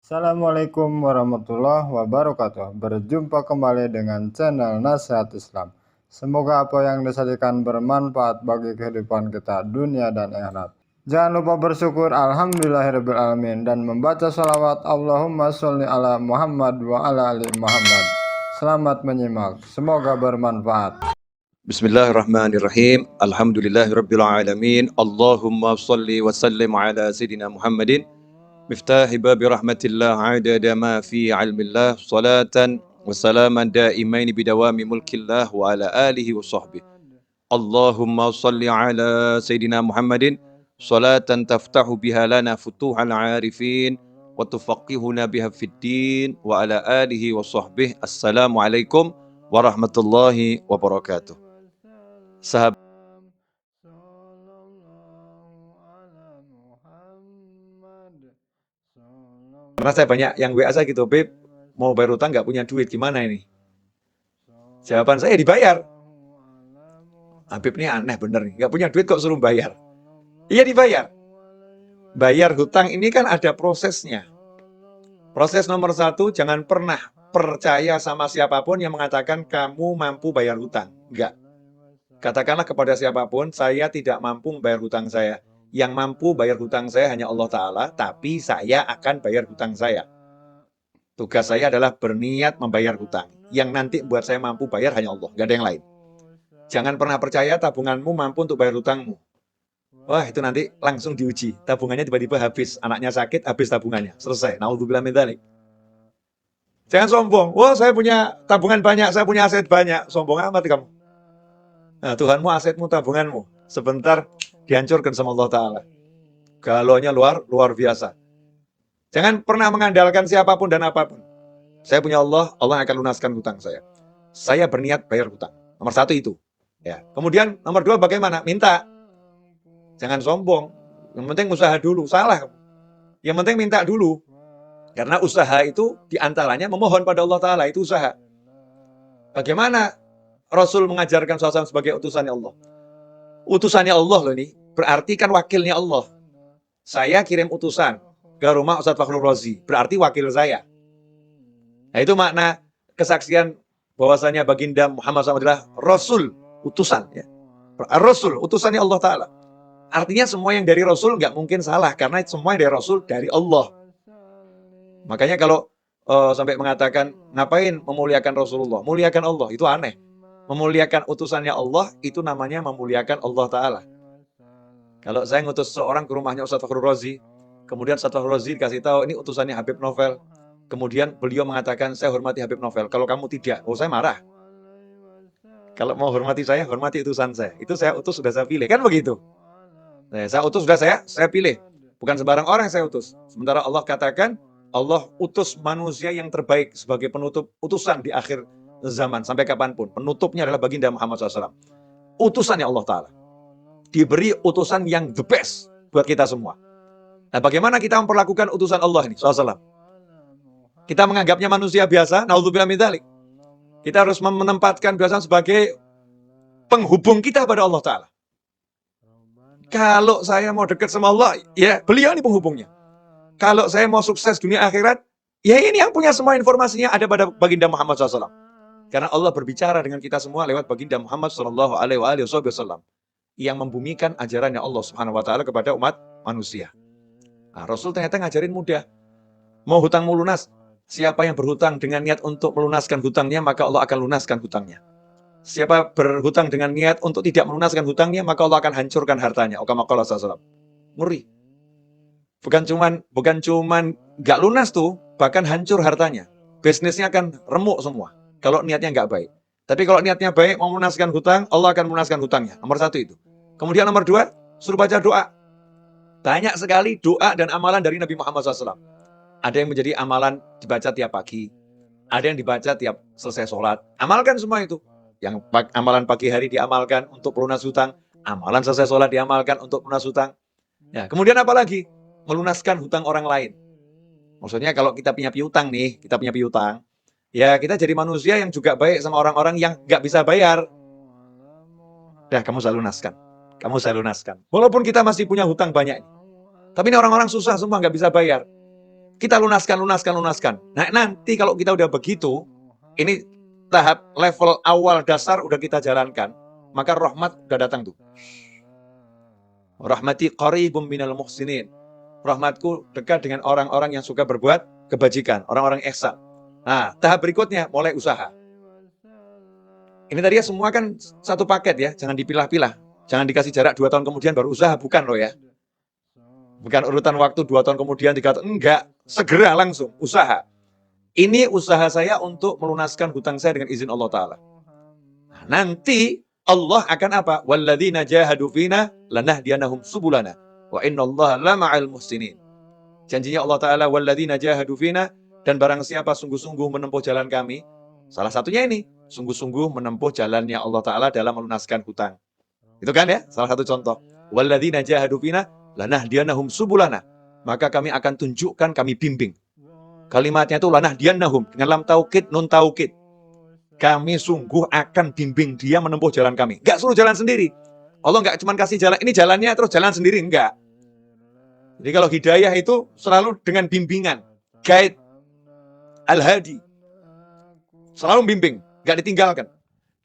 Assalamualaikum warahmatullahi wabarakatuh. Berjumpa kembali dengan channel Nasihat Islam. Semoga apa yang disajikan bermanfaat bagi kehidupan kita dunia dan akhirat. Jangan lupa bersyukur alhamdulillahirrabbilalamin dan membaca salawat Allahumma sholli ala Muhammad wa ala ali Muhammad. Selamat menyimak, semoga bermanfaat. Bismillahirrahmanirrahim. Alhamdulillahirabbil alamin. Allahumma shalli wa sallim ala sayidina Muhammadin miftahi babi rahmatillah adada ma fi ilmillah salatan wa salaman daimain bidawami mulkillah wa ala alihi wa sahbihi. Allahumma shalli ala sayidina Muhammadin salatan taftahu biha lana futuhal arifin wa tufaqihuna biha fid din wa ala alihi wa sahbihi. Assalamualaikum warahmatullahi wabarakatuh. Sahabat, karena saya banyak yang WA saya gitu, Beb, mau bayar utang nggak punya duit, gimana ini? Jawaban saya dibayar. Habib ini aneh bener nih, nggak punya duit kok suruh bayar. Iya dibayar. Bayar hutang ini kan ada prosesnya. Proses nomor 1, jangan pernah percaya sama siapapun yang mengatakan kamu mampu bayar hutang. Enggak. Katakanlah kepada siapapun, saya tidak mampu membayar hutang saya. Yang mampu bayar hutang saya hanya Allah Ta'ala, tapi saya akan bayar hutang saya. Tugas saya adalah berniat membayar hutang. Yang nanti buat saya mampu bayar hanya Allah, nggak ada yang lain. Jangan pernah percaya tabunganmu mampu untuk bayar hutangmu. Wah, itu nanti langsung diuji. Tabungannya tiba-tiba habis, anaknya sakit, habis tabungannya. Selesai. Naudzubillah min dzalik. Jangan sombong. Wah, saya punya tabungan banyak, saya punya aset banyak. Sombong amat kamu. Nah, Tuhanmu asetmu, tabunganmu. Sebentar dihancurkan sama Allah Ta'ala. Galaunya luar biasa. Jangan pernah mengandalkan siapapun dan apapun. Saya punya Allah, Allah akan lunaskan hutang saya. Saya berniat bayar hutang. Nomor 1 itu. Ya. Kemudian nomor 2 bagaimana? Minta. Jangan sombong. Yang penting usaha dulu. Salah. Yang penting minta dulu. Karena usaha itu diantaranya memohon pada Allah Ta'ala. Itu usaha. Bagaimana Rasul mengajarkan SAW sebagai utusannya Allah? Utusannya Allah loh ini. Berarti kan wakilnya Allah. Saya kirim utusan ke rumah Ustadz Fakhrul Razi. Berarti wakil saya. Nah itu makna kesaksian bahwasanya baginda Muhammad SAW adalah Rasul. Utusan. Ya. Rasul. Utusannya Allah Ta'ala. Artinya semua yang dari Rasul nggak mungkin salah. Karena semua yang dari Rasul dari Allah. Makanya kalau sampai mengatakan, ngapain memuliakan Rasulullah? Muliakan Allah, itu aneh. Memuliakan utusannya Allah, itu namanya memuliakan Allah Ta'ala. Kalau saya ngutus seorang ke rumahnya Ustadz Fakhrul Razi, kemudian Ustadz Fakhrul Razi dikasih tahu, ini utusannya Habib Novel. Kemudian beliau mengatakan, saya hormati Habib Novel. Kalau kamu tidak, oh saya marah. Kalau mau hormati saya, hormati utusan saya. Itu saya utus, sudah saya pilih. Kan begitu. Nah, saya utus sudah saya pilih. Bukan sembarang orang yang saya utus. Sementara Allah katakan, Allah utus manusia yang terbaik sebagai penutup utusan di akhir zaman sampai kapanpun. Penutupnya adalah baginda Muhammad SAW. Utusannya Allah Ta'ala. Diberi utusan yang the best buat kita semua. Nah, bagaimana kita memperlakukan utusan Allah ini SAW? Kita menganggapnya manusia biasa, naudzubillah min dzalik. Kita harus menempatkan biasa sebagai penghubung kita pada Allah Ta'ala. Kalau saya mau dekat sama Allah, ya beliau ini penghubungnya. Kalau saya mau sukses dunia akhirat, ya ini yang punya semua informasinya ada pada baginda Muhammad SAW. Karena Allah berbicara dengan kita semua lewat baginda Muhammad SAW yang membumikan ajarannya Allah Subhanahu Wa Taala kepada umat manusia. Nah, Rasul ternyata ngajarin mudah. Mau hutangmu lunas, siapa yang berhutang dengan niat untuk melunaskan hutangnya, maka Allah akan lunaskan hutangnya. Siapa berhutang dengan niat untuk tidak melunaskan hutangnya, maka Allah akan hancurkan hartanya. Okamaqala SAW. Ngeri. Bukan cuman nggak lunas tuh, bahkan hancur hartanya. Bisnisnya akan remuk semua. Kalau niatnya nggak baik. Tapi kalau niatnya baik, mau melunaskan hutang, Allah akan melunaskan hutangnya. Nomor 1 itu. Kemudian nomor 2, suruh baca doa. Banyak sekali doa dan amalan dari Nabi Muhammad SAW. Ada yang menjadi amalan dibaca tiap pagi. Ada yang dibaca tiap selesai sholat. Amalkan semua itu. Yang amalan pagi hari diamalkan untuk pelunas hutang. Amalan selesai sholat diamalkan untuk pelunas hutang. Ya, kemudian apa lagi? Melunaskan hutang orang lain. Maksudnya kalau kita punya piutang nih, ya kita jadi manusia yang juga baik sama orang-orang yang nggak bisa bayar. Dah, kamu saya lunaskan. Walaupun kita masih punya hutang banyak. Tapi ini orang-orang susah semua nggak bisa bayar. Kita lunaskan. Nah, nanti kalau kita udah begitu, ini tahap level awal dasar udah kita jalankan, maka rahmat udah datang tuh. Rahmati qaribum minal muhsinin. Rahmatku dekat dengan orang-orang yang suka berbuat kebajikan, orang-orang ihsan. Nah, tahap berikutnya mulai usaha. Ini tadi ya semua kan satu paket ya, jangan dipilah-pilah. Jangan dikasih jarak 2 tahun kemudian baru usaha, bukan loh ya. Bukan urutan waktu 2 tahun kemudian, 3 tahun, enggak. Segera langsung, usaha. Ini usaha saya untuk melunaskan hutang saya dengan izin Allah Ta'ala. Nah, nanti Allah akan apa? Walladzina jahadu fina lanahdiyanahum subulana wa innallaha lama'al muhsinin. Janjinya Allah Ta'ala, walladzina jahadu fina, dan barang siapa sungguh-sungguh menempuh jalan kami, salah satunya ini, sungguh-sungguh menempuh jalannya Allah Ta'ala dalam melunaskan hutang. Itu kan ya, salah satu contoh. Walladzina jahadu fina lanahdiyanahum subulana, maka kami akan tunjukkan, kami bimbing. Kalimatnya itu lanahdiyanahum dengan lam taukid, nun taukid. Kami sungguh akan bimbing dia menempuh jalan kami. Enggak suruh jalan sendiri. Allah enggak cuma kasih jalan, ini jalannya terus jalan sendiri, enggak. Jadi kalau hidayah itu selalu dengan bimbingan, guide, al-hadi. Selalu bimbing, enggak ditinggalkan.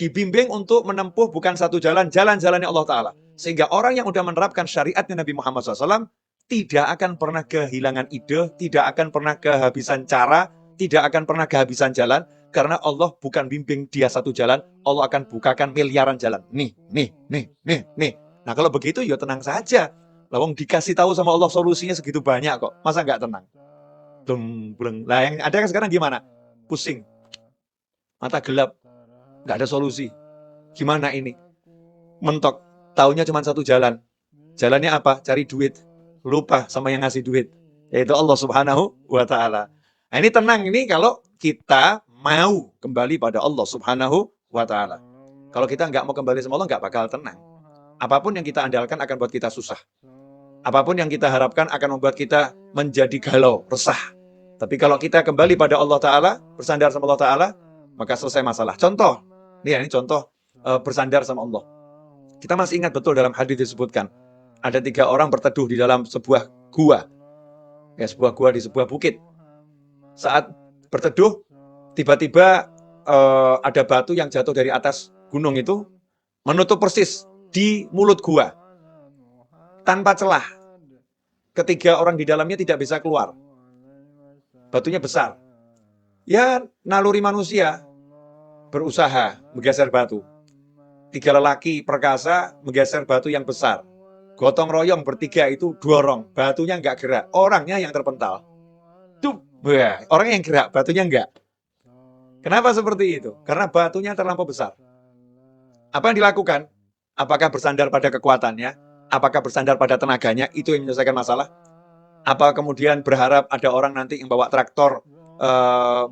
Dibimbing untuk menempuh bukan satu jalan, jalan-jalannya Allah Ta'ala. Sehingga orang yang sudah menerapkan syariatnya Nabi Muhammad SAW tidak akan pernah kehilangan ide, tidak akan pernah kehabisan cara, tidak akan pernah kehabisan jalan, karena Allah bukan bimbing dia satu jalan, Allah akan bukakan miliaran jalan. Nih. Nah kalau begitu ya tenang saja. Lawang dikasih tahu sama Allah solusinya segitu banyak kok, masa nggak tenang? Bleng. Lah yang ada sekarang gimana? Pusing, mata gelap, nggak ada solusi. Gimana ini? Mentok, taunya cuma satu jalan. Jalannya apa? Cari duit. Lupa sama yang ngasih duit, yaitu Allah Subhanahu wa Ta'ala. Nah, ini tenang ini kalau kita mau kembali pada Allah Subhanahu wa Ta'ala. Kalau kita nggak mau kembali sama Allah, nggak bakal tenang. Apapun yang kita andalkan akan buat kita susah. Apapun yang kita harapkan akan membuat kita menjadi galau, resah. Tapi kalau kita kembali pada Allah Ta'ala, bersandar sama Allah Ta'ala, maka selesai masalah. Contoh, ini contoh bersandar sama Allah. Kita masih ingat betul dalam hadis disebutkan, ada 3 orang berteduh di dalam sebuah gua. Ya, sebuah gua di sebuah bukit. Saat berteduh, tiba-tiba ada batu yang jatuh dari atas gunung itu, menutup persis di mulut gua. Tanpa celah. Ketiga orang di dalamnya tidak bisa keluar. Batunya besar. Ya, naluri manusia berusaha menggeser batu. 3 lelaki perkasa menggeser batu yang besar. Gotong royong bertiga itu dorong, batunya nggak gerak, orangnya yang terpental. Orangnya yang gerak, batunya nggak. Kenapa seperti itu? Karena batunya terlampau besar. Apa yang dilakukan? Apakah bersandar pada kekuatannya? Apakah bersandar pada tenaganya? Itu yang menyelesaikan masalah? Apa kemudian berharap ada orang nanti yang bawa traktor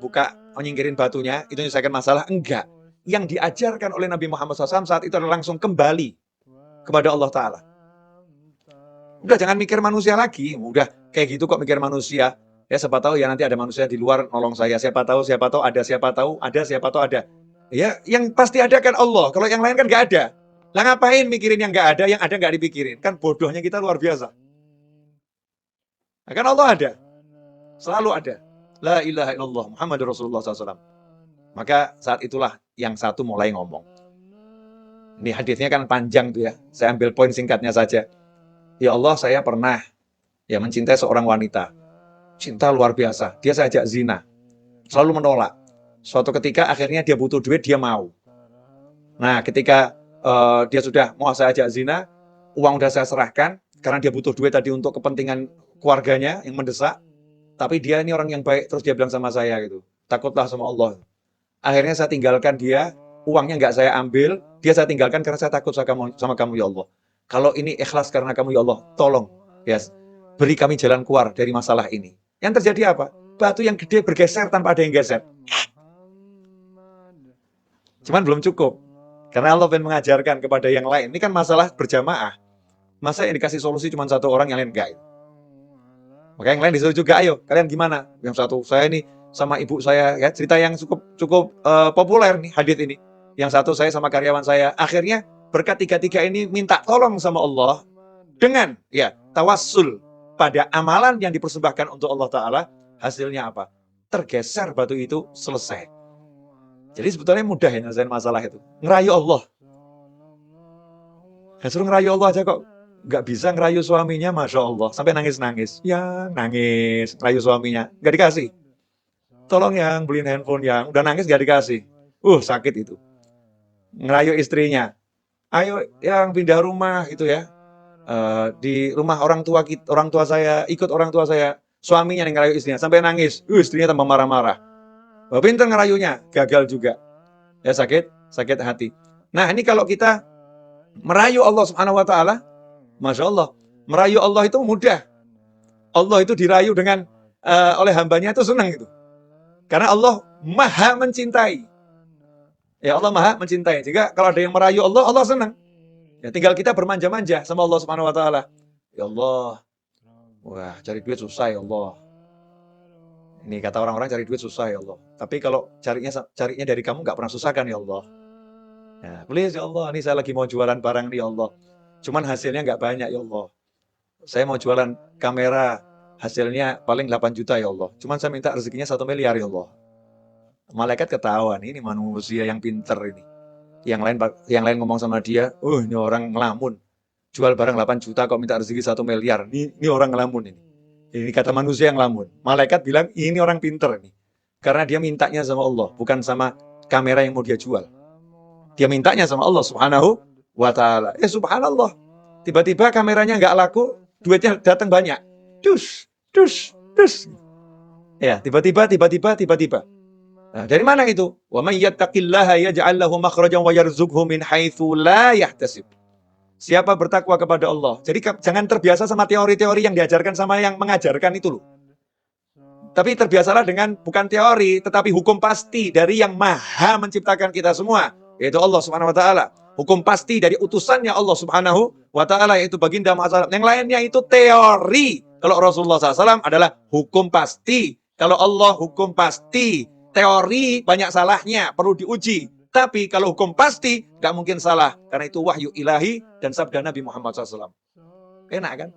buka menyingkirin batunya, itu menyelesaikan masalah? Enggak. Yang diajarkan oleh Nabi Muhammad SAW saat itu adalah langsung kembali kepada Allah Ta'ala. Udah jangan mikir manusia lagi, udah kayak gitu kok mikir manusia. Ya siapa tahu ya nanti ada manusia di luar nolong saya, siapa tahu ada, siapa tahu ada. Ya yang pasti ada kan Allah, kalau yang lain kan nggak ada. Lah ngapain mikirin yang nggak ada, yang ada nggak dipikirin? Kan bodohnya kita luar biasa. Nah, kan Allah ada, selalu ada. La ilaha illallah Muhammadur Rasulullah SAW. Maka saat itulah yang satu mulai ngomong. Ini hadisnya kan panjang tuh ya, saya ambil poin singkatnya saja. Ya Allah, saya pernah ya mencintai seorang wanita. Cinta luar biasa. Dia saya ajak zina. Selalu menolak. Suatu ketika akhirnya dia butuh duit, dia mau. Nah, ketika dia sudah mau saya ajak zina, uang udah saya serahkan, karena dia butuh duit tadi untuk kepentingan keluarganya yang mendesak. Tapi dia ini orang yang baik, terus dia bilang sama saya gitu, takutlah sama Allah. Akhirnya saya tinggalkan dia, uangnya nggak saya ambil, dia saya tinggalkan karena saya takut sama kamu ya Allah. Kalau ini ikhlas karena kamu ya Allah, tolong yes, beri kami jalan keluar dari masalah ini. Yang terjadi apa? Batu yang gede bergeser tanpa ada yang geser. Cuman belum cukup. Karena Allah ingin mengajarkan kepada yang lain. Ini kan masalah berjamaah. Masa yang dikasih solusi cuma satu orang, yang lain enggak. Maka yang lain disuruh juga, ayo kalian gimana? Yang satu, saya ini sama ibu saya, ya cerita yang cukup populer nih hadits ini. Yang satu, saya sama karyawan saya. Akhirnya berkat tiga-tiga ini minta tolong sama Allah dengan ya tawassul pada amalan yang dipersembahkan untuk Allah Ta'ala. Hasilnya apa? Tergeser batu itu, selesai. Jadi sebetulnya mudah ya nyelesain masalah itu. Ngerayu Allah. Ya, suruh ngerayu Allah aja kok. Nggak bisa ngerayu suaminya, Masya Allah. Sampai nangis-nangis. Ya, nangis. Ngerayu suaminya. Nggak dikasih. Tolong yang beliin handphone yang. Udah nangis nggak dikasih. Sakit itu. Ngerayu istrinya. Ayo yang pindah rumah gitu ya. Di rumah orang tua saya, ikut orang tua saya. Suaminya yang ngerayu istrinya. Sampai nangis. Istrinya tambah marah-marah. Pinter ngerayunya. Gagal juga. Ya sakit hati. Nah ini kalau kita merayu Allah Subhanahu wa Ta'ala, Masya Allah, merayu Allah itu mudah. Allah itu dirayu dengan oleh hambanya itu senang gitu. Karena Allah maha mencintai. Ya Allah maha mencintai. Jika kalau ada yang merayu Allah, Allah senang. Ya tinggal kita bermanja-manja sama Allah Subhanahu wa Ta'ala. Ya Allah, wah cari duit susah ya Allah. Ini kata orang-orang cari duit susah ya Allah. Tapi kalau carinya dari kamu nggak pernah susah kan ya Allah. Ya, please ya Allah, ini saya lagi mau jualan barang nih ya Allah. Cuman hasilnya nggak banyak ya Allah. Saya mau jualan kamera, hasilnya paling 8 juta ya Allah. Cuman saya minta rezekinya 1 miliar ya Allah. Malaikat ketahuan, ini manusia yang pinter ini. Yang lain ngomong sama dia, ini orang ngelamun. Jual barang 8 juta kok minta rezeki 1 miliar. Ini orang ngelamun ini. Ini kata manusia yang ngelamun. Malaikat bilang, ini orang pinter ini. Karena dia mintanya sama Allah, bukan sama kamera yang mau dia jual. Dia mintanya sama Allah Subhanahu wa Ta'ala. Subhanallah. Tiba-tiba kameranya nggak laku, duitnya datang banyak. Dus. Ya, tiba-tiba. Nah, dari mana itu? Wa may yattaqillaha yaj'al lahu makhrajan wa yarzuqhu min haitsu la yahtasib. Siapa bertakwa kepada Allah. Jadi jangan terbiasa sama teori-teori yang diajarkan sama yang mengajarkan itu loh. Tapi terbiasalah dengan bukan teori, tetapi hukum pasti dari yang maha menciptakan kita semua, yaitu Allah Subhanahu wa Ta'ala. Hukum pasti dari utusannya Allah Subhanahu wa Ta'ala, yaitu baginda Muhammad. Yang lainnya itu teori. Kalau Rasulullah SAW adalah hukum pasti. Kalau Allah hukum pasti. Teori banyak salahnya, perlu diuji. Tapi kalau hukum pasti, nggak mungkin salah. Karena itu wahyu ilahi dan sabda Nabi Muhammad SAW. Enak kan?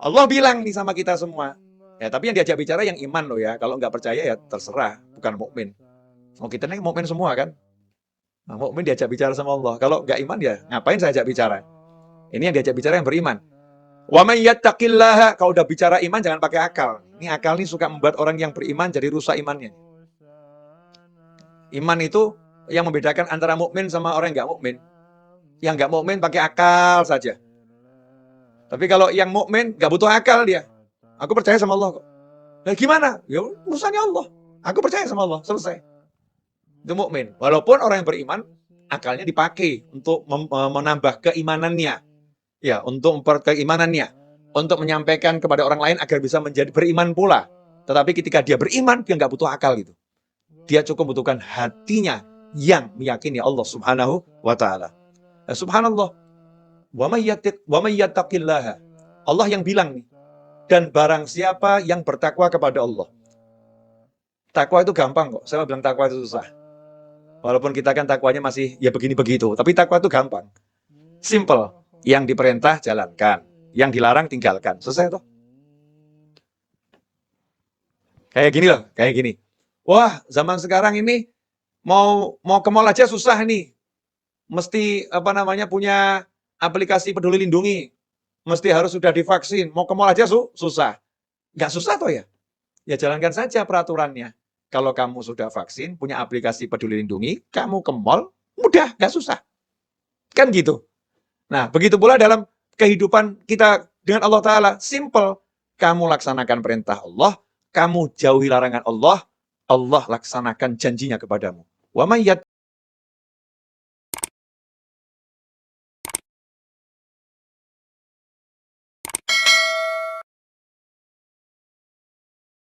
Allah bilang nih sama kita semua. Ya, tapi yang diajak bicara yang iman loh ya. Kalau nggak percaya ya terserah, bukan mukmin. Kita ini mukmin semua kan? Nah, mukmin diajak bicara sama Allah. Kalau nggak iman ya ngapain saya ajak bicara? Ini yang diajak bicara yang beriman. Wa may yattaqillaha, kalau udah bicara iman jangan pakai akal. Ini akal ini suka membuat orang yang beriman jadi rusak imannya. Iman itu yang membedakan antara mukmin sama orang yang nggak mukmin. Yang nggak mukmin pakai akal saja. Tapi kalau yang mukmin nggak butuh akal dia. Aku percaya sama Allah kok. Nah gimana? Ya urusannya Allah. Aku percaya sama Allah, selesai. Itu mukmin. Walaupun orang yang beriman akalnya dipakai untuk menambah keimanannya. Ya, untuk keimanannya, untuk menyampaikan kepada orang lain agar bisa menjadi beriman pula. Tetapi ketika dia beriman, dia nggak butuh akal gitu. Dia cukup butuhkan hatinya yang meyakini Allah Subhanahu wa Ta'ala. Subhanallah. Wa may yattaqillaha. Allah yang bilang nih. Dan barang siapa yang bertakwa kepada Allah. Takwa itu gampang kok. Saya bilang takwa itu susah. Walaupun kita kan takwanya masih ya begini-begitu. Tapi takwa itu gampang. Simple. Yang diperintah jalankan. Yang dilarang tinggalkan. Selesai toh. Kayak gini loh. Kayak gini. Wah zaman sekarang ini mau ke mall aja susah nih. Mesti punya aplikasi Peduli Lindungi. Mesti harus sudah divaksin. Mau ke mall aja susah. Nggak susah toh ya? Ya jalankan saja peraturannya. Kalau kamu sudah vaksin, punya aplikasi Peduli Lindungi, kamu ke mall, mudah, nggak susah. Kan gitu. Nah, begitu pula dalam kehidupan kita dengan Allah Ta'ala. Simple. Kamu laksanakan perintah Allah, kamu jauhi larangan Allah, Allah laksanakan janjinya kepadamu. Wa may